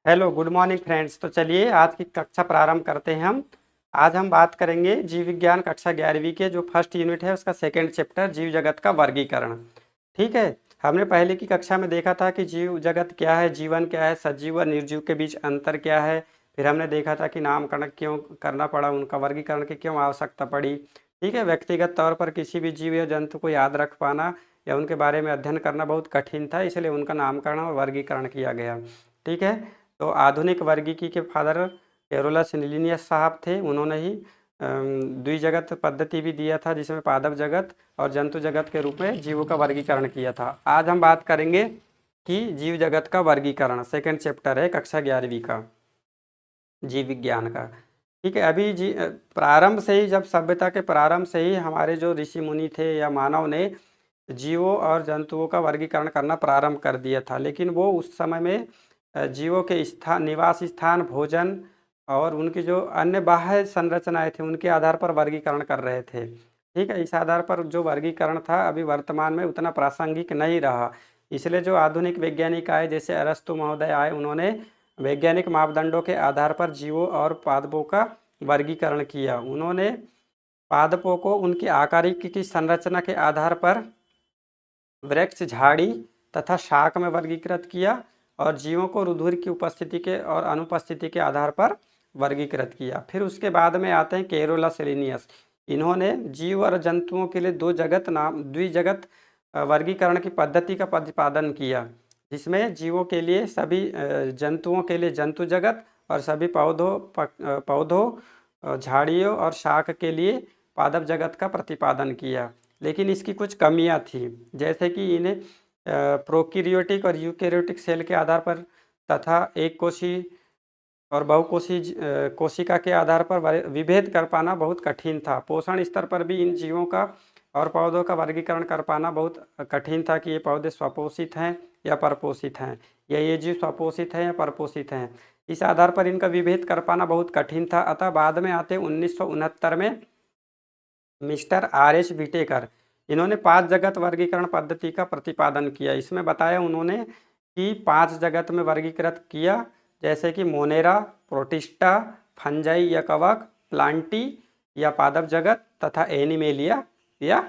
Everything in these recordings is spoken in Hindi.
Hello good morning friends. तो चलिए आज की कक्षा प्रारंभ करते हैं हम। आज हम बात करेंगे जीव विज्ञान कक्षा 11वीं के जो फर्स्ट यूनिट है उसका सेकंड चैप्टर जीव जगत का वर्गीकरण। ठीक है। हमने पहले की कक्षा में देखा था कि जीव जगत क्या है, जीवन क्या है, सजीव और निर्जीव के बीच अंतर क्या है। फिर हमने देखा था कि नामकरण क्यों करना पड़ा, उनका वर्गीकरण की क्यों आवश्यकता पड़ी। ठीक है। व्यक्तिगत तौर पर किसी भी जीव या जंतु को याद रख पाना या उनके बारे में अध्ययन करना बहुत कठिन था, इसलिए उनका नामकरण और वर्गीकरण किया गया। ठीक है। तो आधुनिक वर्गीकी के फादर कैरोलस लिनियस साहब थे। उन्होंने ही द्विजगत पद्धति भी दिया था, जिसमें पादप जगत और जंतु जगत के रूप में जीवों का वर्गीकरण किया था। आज हम बात करेंगे कि जीव जगत का वर्गीकरण, सेकंड चैप्टर है कक्षा 11वीं का, जीव विज्ञान का। ठीक है। अभी प्रारंभ से ही, जब सभ्यता के प्रारंभ से ही हमारे जो ऋषि मुनि थे या मानव ने जीवों और जंतुओं का वर्गीकरण करना प्रारंभ कर दिया था, लेकिन वो उस समय में जीवों के स्थान, निवास स्थान, भोजन और उनकी जो अन्य बाह्य संरचनाएं थी उनके आधार पर वर्गीकरण कर रहे थे। ठीक है। इस आधार पर जो वर्गीकरण था अभी वर्तमान में उतना प्रासंगिक नहीं रहा। इसलिए जो आधुनिक वैज्ञानिक आए, जैसे अरस्तु महोदय आए, उन्होंने वैज्ञानिक मापदंडों के आधार पर जीवों और पादपों का वर्गीकरण किया। उन्होंने पादपों को उनकी आकारिकी की संरचना के आधार पर वृक्ष, झाड़ी तथा शाक में वर्गीकृत किया और जीवों को रुधिर की उपस्थिति के और अनुपस्थिति के आधार पर वर्गीकृत किया। फिर उसके बाद में आते हैं कैरोलस लिनियस। इन्होंने जीव और जंतुओं के लिए द्विजगत वर्गीकरण की पद्धति का प्रतिपादन किया, जिसमें जीवों के लिए सभी जंतुओं के लिए जंतु जगत और सभी पौधों, झाड़ियों और शाक के लिए पादप जगत का प्रतिपादन किया। लेकिन इसकी कुछ कमियां थी, जैसे कि इन्हें प्रोकैरियोटिक और यूकैरियोटिक सेल के आधार पर तथा एक कोशी और बहुकोशी कोशिका के आधार पर विभेद कर पाना बहुत कठिन था। पोषण स्तर पर भी इन जीवों का और पौधों का वर्गीकरण कर पाना बहुत कठिन था कि ये पौधे स्वपोषित हैं या परपोषित हैं, या ये जीव स्वपोषित हैं या परपोषित हैं। इस आधार पर इनका विभेद कर पाना बहुत कठिन था। अतः बाद में आते 1969 में मिस्टर R.H. विटेकर, इन्होंने 5 जगत वर्गीकरण पद्धति का प्रतिपादन किया। इसमें बताया उन्होंने कि 5 जगत में वर्गीकृत किया, जैसे कि मोनेरा, प्रोटिस्टा, फंजाई या कवक, प्लांटी या पादप जगत तथा एनिमेलिया या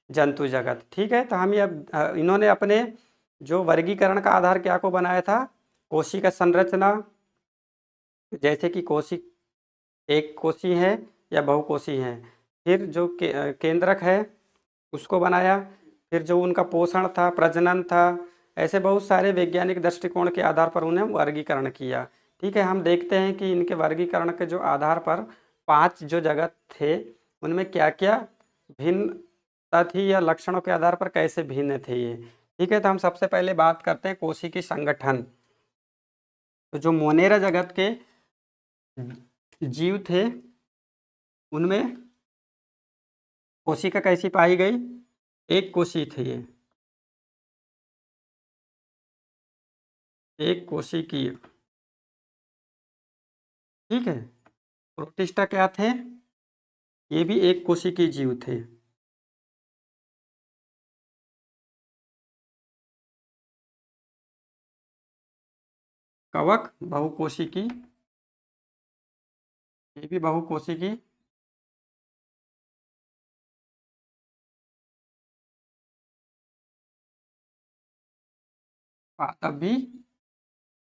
जंतु जगत। ठीक है। तो हम ये इन्होंने अपने जो वर्गीकरण का आधार क्या को बनाया था, कोशिका संरचना, जैसे कि कोशिक एक कोशी है या बहुकोशी है। फिर जो केंद्रक है उसको बनाया। फिर जो उनका पोषण था, प्रजनन था, ऐसे बहुत सारे वैज्ञानिक दृष्टिकोण के आधार पर उन्हें वर्गीकरण किया। ठीक है। हम देखते हैं कि इनके वर्गीकरण के जो आधार पर 5 जो जगत थे उनमें क्या क्या भिन्नता थी या लक्षणों के आधार पर कैसे भिन्न थे ये। ठीक है। तो हम सबसे पहले बात करते हैं कोशिकी संगठन। तो जो मोनेरा जगत के जीव थे उनमें कोशिका कैसी पाई गई, एक कोशी थी ये, एक कोशिकीय। ठीक है। प्रोटिस्टा क्या थे, ये भी एक कोशिकीय जीव थे। कवक बहुकोशिकी, ये भी बहुकोशिकी। पादप भी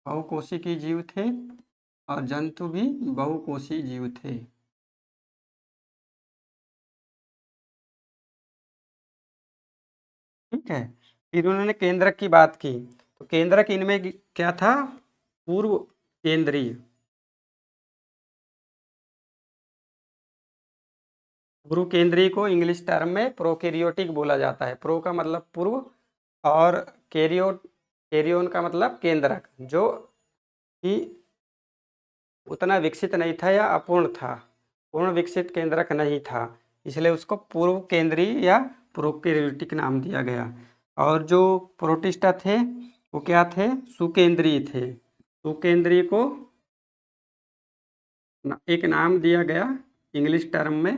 बहुकोशिकीय जीव थे और जंतु भी बहुकोशीय जीव थे। ठीक है। फिर उन्होंने केंद्रक की बात की। तो केंद्रक इनमें क्या था, पूर्व केंद्रीय। पूर्व केंद्रीय को इंग्लिश टर्म में प्रोकैरियोटिक बोला जाता है। प्रो का मतलब पूर्व और कैरियो कैरियोन का मतलब केंद्रक, जो कि उतना विकसित नहीं था या अपूर्ण था, पूर्ण विकसित केंद्रक नहीं था, इसलिए उसको पूर्व केंद्रीय या प्रोकैरियोटिक नाम दिया गया। और जो प्रोटिस्टा थे वो क्या थे, सुकेंद्रीय थे। सुकेंद्रीय को एक नाम दिया गया इंग्लिश टर्म में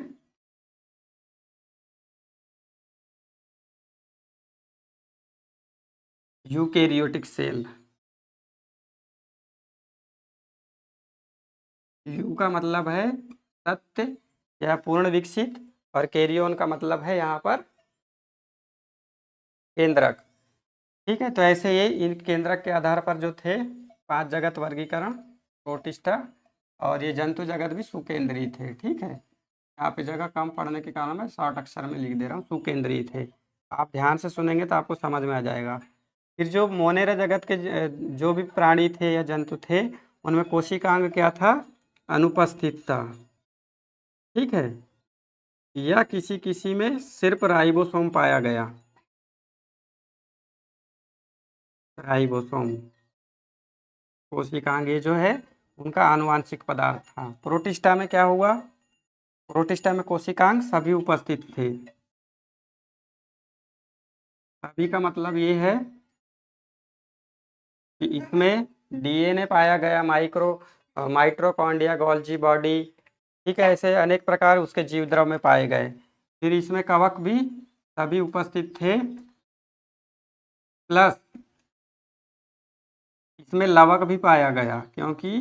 यूकैरियोटिक सेल। यू का मतलब है सत्य या पूर्ण विकसित, और कैरियन का मतलब है यहाँ पर केंद्रक। ठीक है, तो ऐसे ये इन केंद्रक के आधार पर जो थे 5 जगत वर्गीकरण, प्रोटिस्टा, और ये जंतु जगत भी सुकेंद्रीय थे। ठीक है, यहाँ पे जगह कम पढ़ने के कारण मैं शॉर्ट अक्षर में लिख दे रहा हूँ, सुकेंद्रीय थे। आप ध्यान से सुनेंगे तो आपको समझ में आ जाएगा। फिर जो मोनेरा जगत के जो भी प्राणी थे या जंतु थे, उनमें कोशिकांग क्या था? अनुपस्थित था। ठीक है, या किसी किसी में सिर्फ राइबोसोम पाया गया। राइबोसोम कोशिकांग ये जो है उनका आनुवांशिक पदार्थ था। प्रोटिस्टा में क्या हुआ? प्रोटिस्टा में कोशिकांग सभी उपस्थित थे। सभी का मतलब ये है कि इसमें डीएनए पाया गया, माइटोकॉन्ड्रिया, गोल्जी बॉडी, ठीक है, ऐसे अनेक प्रकार उसके जीव द्रव में पाए गए। फिर इसमें कवक भी सभी उपस्थित थे, प्लस इसमें लवक भी पाया गया, क्योंकि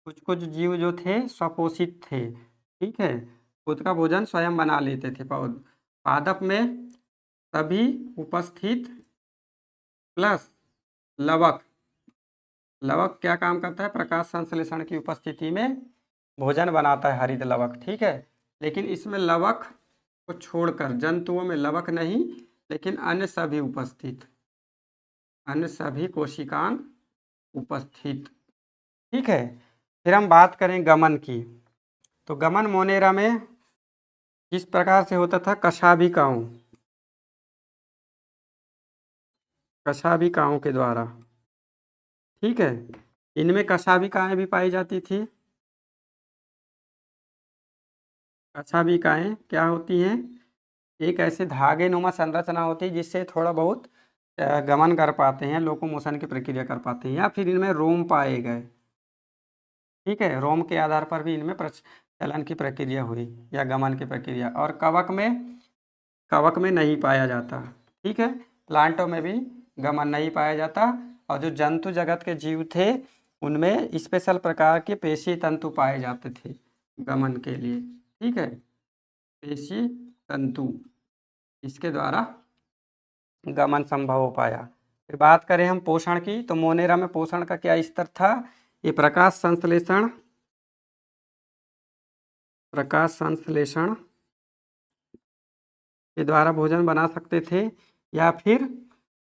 कुछ कुछ जीव जो थे स्वपोषित थे। ठीक है, खुद का भोजन स्वयं बना लेते थे। पादप में सभी उपस्थित प्लस लवक। लवक क्या काम करता है? प्रकाश संश्लेषण की उपस्थिति में भोजन बनाता है, हरित लवक। ठीक है, लेकिन इसमें लवक को छोड़कर जंतुओं में लवक नहीं, लेकिन अन्य सभी उपस्थित, अन्य सभी कोशिकांग उपस्थित। ठीक है, फिर हम बात करें गमन की। तो गमन मोनेरा में किस प्रकार से होता था? कशाभिकाओं, कशाभिकाओं के द्वारा। ठीक है, इनमें कशाभिकाएं भी पाई जाती थी। कशाभिकाएं क्या होती हैं? एक ऐसे धागे नुमा संरचना होती है जिससे थोड़ा बहुत गमन कर पाते हैं, लोकोमोशन की प्रक्रिया कर पाते हैं। या फिर इनमें रोम पाए गए। ठीक है, रोम के आधार पर भी इनमें प्रचलन की प्रक्रिया हुई या गमन की प्रक्रिया। और कवक में नहीं पाया जाता। ठीक है, प्लांटों में भी गमन नहीं पाया जाता। और जो जंतु जगत के जीव थे उनमें स्पेशल प्रकार के पेशी तंतु पाए जाते थे गमन के लिए। ठीक है, पेशी तंतु, इसके द्वारा गमन संभव हो पाया। फिर बात करें हम पोषण की, तो मोनेरा में पोषण का क्या स्तर था? ये प्रकाश संश्लेषण के द्वारा भोजन बना सकते थे, या फिर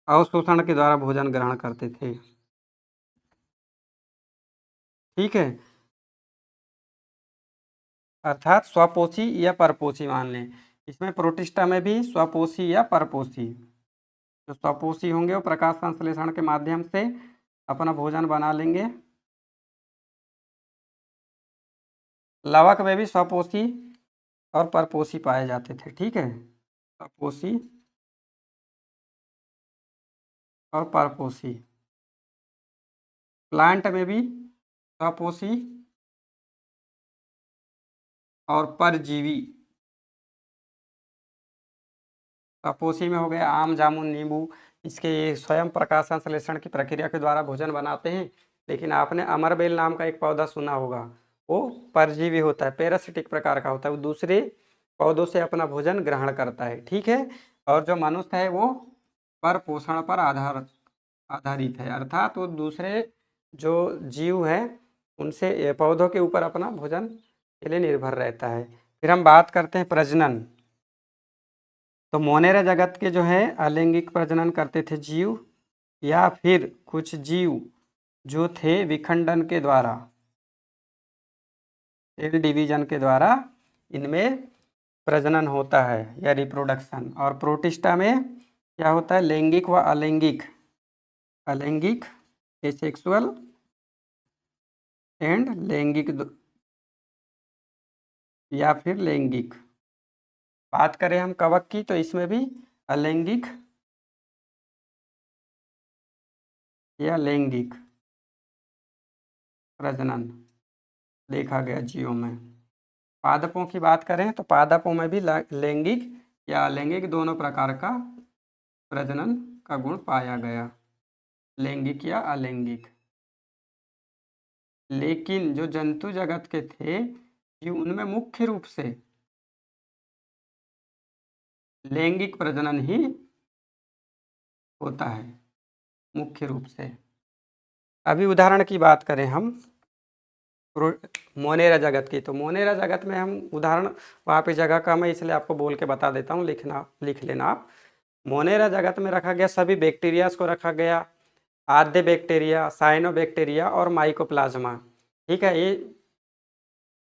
अवशोषण के द्वारा भोजन ग्रहण करते थे। ठीक है, अर्थात स्वपोषी या परपोषी मान लें। इसमें प्रोटिस्टा में भी स्वपोषी या परपोषी। जो स्वपोषी होंगे वो प्रकाश संश्लेषण के माध्यम से अपना भोजन बना लेंगे। लवक में भी स्वपोषी और परपोषी पाए जाते थे। ठीक है, स्वपोषी और परपोषी। प्लांट में भी स्वपोषी और परजीवी। स्वपोषी में हो गए आम, जामुन, नींबू, इसके ये स्वयं प्रकाश संश्लेषण की प्रक्रिया के द्वारा भोजन बनाते हैं। लेकिन आपने अमरबेल नाम का एक पौधा सुना होगा, वो परजीवी होता है, पैरासिटिक प्रकार का होता है, वो दूसरे पौधों से अपना भोजन ग्रहण करता है। ठीक है, और जो मनुष्य है वो पर पोषण पर आधारित है, अर्थात वो दूसरे जो जीव हैं उनसे पौधों के ऊपर अपना भोजन के लिए निर्भर रहता है। फिर हम बात करते हैं प्रजनन। तो मोनेरा जगत के जो है अलैंगिक प्रजनन करते थे जीव, या फिर कुछ जीव जो थे विखंडन के द्वारा, सेल डिवीजन के द्वारा इनमें प्रजनन होता है या रिप्रोडक्शन। और प्रोटिस्टा में क्या होता है? लैंगिक व अलैंगिक, अलैंगिक एसेक्सुअल एंड लैंगिक या फिर लैंगिक। बात करें हम कवक की, तो इसमें भी अलैंगिक या लैंगिक प्रजनन देखा गया जीवों में। पादपों की बात करें तो पादपों में भी लैंगिक या अलैंगिक दोनों प्रकार का प्रजनन का गुण पाया गया, लैंगिक या अलैंगिक। लेकिन जो जंतु जगत के थे ये उनमें मुख्य रूप से लैंगिक प्रजनन ही होता है मुख्य रूप से। अभी उदाहरण की बात करें हम मोनेरा जगत की, तो मोनेरा जगत में हम उदाहरण वहाँ पे जगह का मैं इसलिए आपको बोल के बता देता हूँ, लिख लेना आप। मोनेरा जगत में रखा गया सभी बैक्टीरियाज को रखा गया, आद्य बैक्टीरिया, साइनोबैक्टीरिया और माइकोप्लाज्मा। ठीक है, ये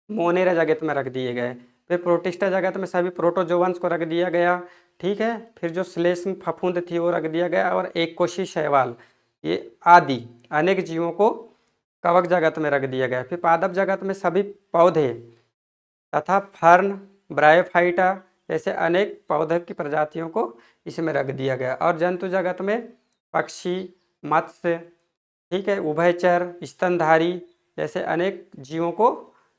मोनेरा जगत में रख दिए गए। फिर प्रोटिस्टा जगत में सभी प्रोटोजोवंस को रख दिया गया। ठीक है, फिर जो श्लेष्म फफूंद थी वो रख दिया गया, और एक कोशी शैवाल ये आदि अनेक जीवों को कवक जगत में रख दिया गया। फिर पादप जगत में सभी पौधे तथा फर्न, ब्रायोफाइटा जैसे अनेक पौधे की प्रजातियों को इसमें रख दिया गया। और जंतु जगत में पक्षी, मत्स्य, ठीक है, उभयचर, स्तनधारी जैसे अनेक जीवों को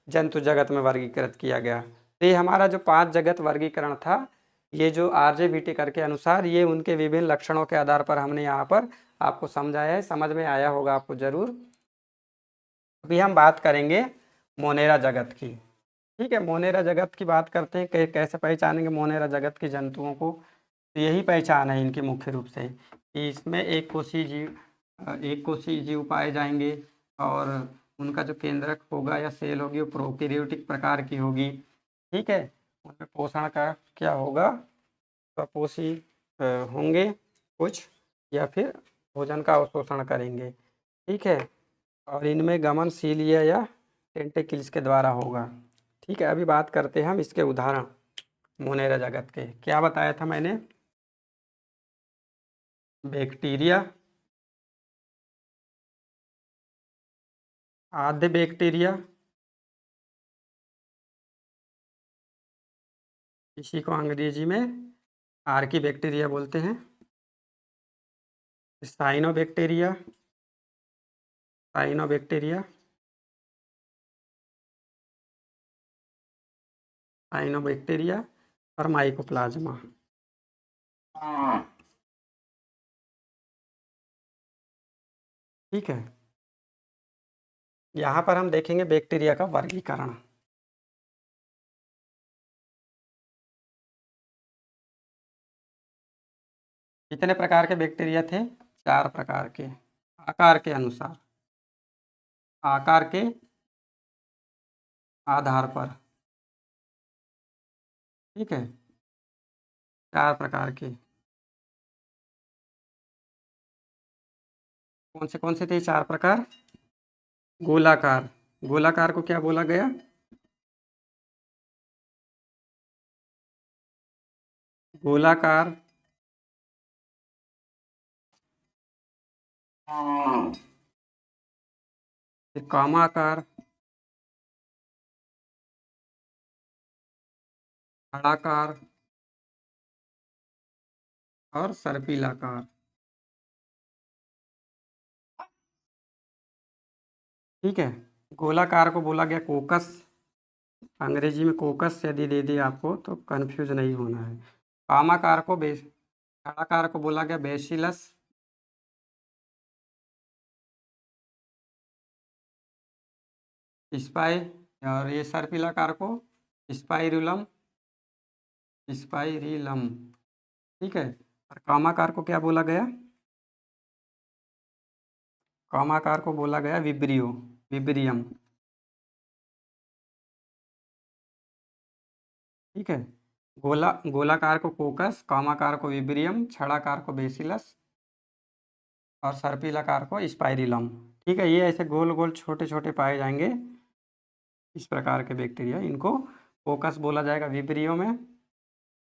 जंतु जगत में वर्गीकृत किया गया। तो ये हमारा जो 5 जगत वर्गीकरण था, ये जो RJBT करके अनुसार, ये उनके विभिन्न लक्षणों के आधार पर हमने यहाँ पर आपको समझाया है। समझ में आया होगा आपको जरूर। अभी हम बात करेंगे मोनेरा जगत की। ठीक है, मोनेरा जगत की बात करते हैं, कैसे पहचानेंगे मोनेरा जगत के जंतुओं को। तो यही पहचान है इनकी मुख्य रूप से कि इसमें एक कोशीय जीव पाए जाएंगे, और उनका जो केंद्रक होगा या सेल होगी वो प्रोकैरियोटिक प्रकार की होगी। ठीक है, उनमें पोषण का क्या होगा, स्वपोषी होंगे कुछ, या फिर भोजन का अवशोषण करेंगे। ठीक है, और इनमें गमन सीलिया या टेंटेकिल्स के द्वारा होगा। ठीक है, अभी बात करते हैं हम इसके उदाहरण मोनेरा जगत के। क्या बताया था मैंने, बैक्टीरिया, आद्य बैक्टीरिया, इसी को अंग्रेजी में आर्की बैक्टीरिया बोलते हैं। साइनोबैक्टीरिया, साइनोबैक्टीरिया, साइनोबैक्टीरिया और माइकोप्लाज्मा। ठीक है, यहाँ पर हम देखेंगे बैक्टीरिया का वर्गीकरण। कितने प्रकार के बैक्टीरिया थे, 4 प्रकार के, आकार के अनुसार, आकार के आधार पर। ठीक है, 4 प्रकार के। कौन से थे 4 प्रकार, गोलाकार, गोलाकार को क्या बोला गया, गोलाकार, फिर कामाकार, खड़ाकार और सर्पिलाकार। ठीक है, गोलाकार को बोला गया कोकस, अंग्रेजी में कोकस यदि दे दिए आपको तो कंफ्यूज नहीं होना है। कामाकार को खड़ाकार को बोला गया बेसिलस, स्पाई, और ये सर्पिलाकार को स्पाइरुलम, स्पाइरिलम। ठीक है, और कामाकार को क्या बोला गया, कामाकार को बोला गया विब्रियो, विब्रियम। ठीक है, गोलाकार को कोकस, कामाकार को विब्रियम, छड़ाकार को बेसिलस और सर्पिलाकार को स्पाइरिलम। ठीक है, ये ऐसे गोल गोल छोटे छोटे पाए जाएंगे इस प्रकार के बैक्टीरिया, इनको कोकस बोला जाएगा विब्रियो में।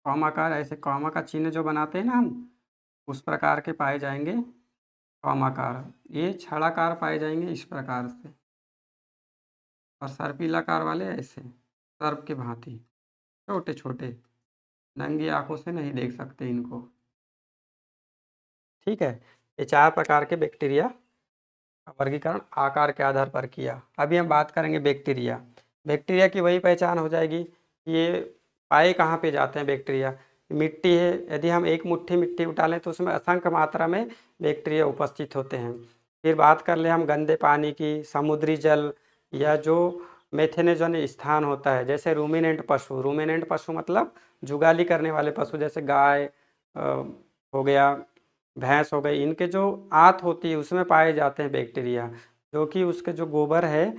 कामाकार ऐसे कामा का चिन्ह जो बनाते हैं ना हम, उस प्रकार के पाए जाएंगे कामाकार। ये छड़ाकार पाए जाएंगे इस प्रकार से, और सर्पिलाकार वाले ऐसे सर्प के भांति छोटे छोटे, नंगी आंखों से नहीं देख सकते इनको। ठीक है, ये 4 प्रकार के बैक्टीरिया का वर्गीकरण आकार के आधार पर किया। अभी हम बात करेंगे बैक्टीरिया। बैक्टीरिया की वही पहचान हो जाएगी, ये पाए कहाँ पे जाते हैं बैक्टीरिया, मिट्टी है, यदि हम एक मुट्ठी मिट्टी उठा लें तो उसमें असंख्य मात्रा में बैक्टीरिया उपस्थित होते हैं। फिर बात कर ले हम गंदे पानी की, समुद्री जल, या जो मेथेनेजन स्थान होता है, जैसे रूमिनेंट पशु मतलब जुगाली करने वाले पशु, जैसे गाय हो गया, भैंस हो गई, इनके जो आंत होती है उसमें पाए जाते हैं बैक्टीरिया, जो कि उसके जो गोबर है,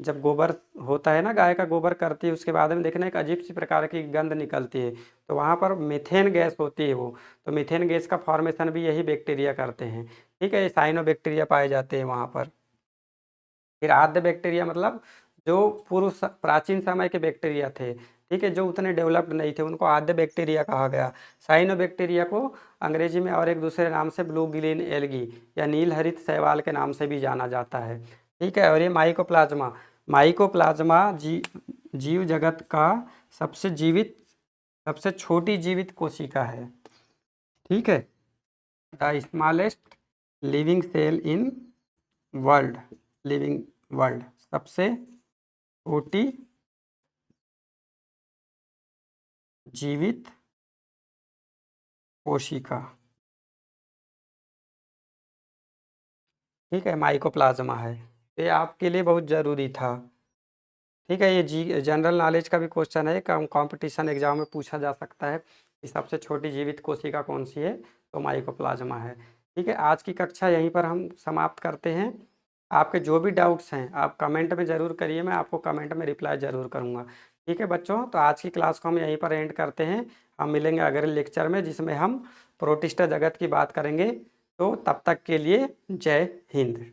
जब गोबर होता है ना, गाय का गोबर करती है, उसके बाद में देखना एक अजीब सी प्रकार की गंध निकलती है, तो वहाँ पर मीथेन गैस होती है वो, तो मीथेन गैस का फॉर्मेशन भी यही बैक्टीरिया करते हैं। ठीक है, साइनो बैक्टीरिया पाए जाते हैं वहाँ पर। फिर आद्य बैक्टीरिया मतलब जो प्राचीन समय के बैक्टीरिया थे, ठीक है, जो उतने डेवलप्ड नहीं थे, उनको आद्य बैक्टीरिया कहा गया। साइनो बैक्टीरिया को अंग्रेजी में और एक दूसरे नाम से ब्लू ग्रीन एल्गी या नील हरित शैवाल के नाम से भी जाना जाता है। ठीक है, और ये माइकोप्लाज्मा, जीव जगत का सबसे छोटी जीवित कोशिका है। ठीक है, the smallest living cell in world, सबसे छोटी जीवित कोशिका। ठीक है, माइकोप्लाज्मा है। ये आपके लिए बहुत ज़रूरी था। ठीक है, ये जनरल नॉलेज का भी क्वेश्चन है, कंपटीशन एग्जाम में पूछा जा सकता है कि सबसे छोटी जीवित कोशिका कौन सी है, तो माइकोप्लाज्मा है। ठीक है, आज की कक्षा यहीं पर हम समाप्त करते हैं। आपके जो भी डाउट्स हैं आप कमेंट में ज़रूर करिए, मैं आपको कमेंट में रिप्लाई ज़रूर करूँगा। ठीक है बच्चों, तो आज की क्लास को हम यहीं पर एंड करते हैं। हम मिलेंगे अगले लेक्चर में, जिसमें हम प्रोटिस्टा जगत की बात करेंगे। तो तब तक के लिए जय हिंद।